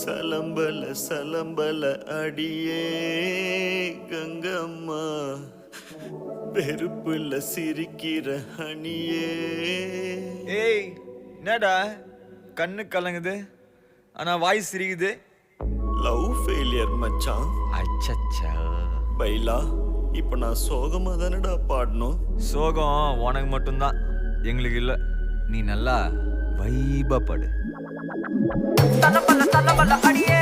சலம்பல சலம்பல அடியே கங்கம்மா, வெறுப்புல சிரிக்கிற அணியே. ஏய் என்னடா கண்ணு கலங்குது ஆனா வாய் சிரிக்குது. லவ் ஃபெயிலியர் மச்சான். அச்சச்சா. பைலா, இப்ப நான் சோகமா தானடா பாடணும். சோகம் உனக்கு மட்டும்தான், எங்களுக்கு இல்ல. நீ நல்லா வைபா படு. தன்னபல்ல அடியே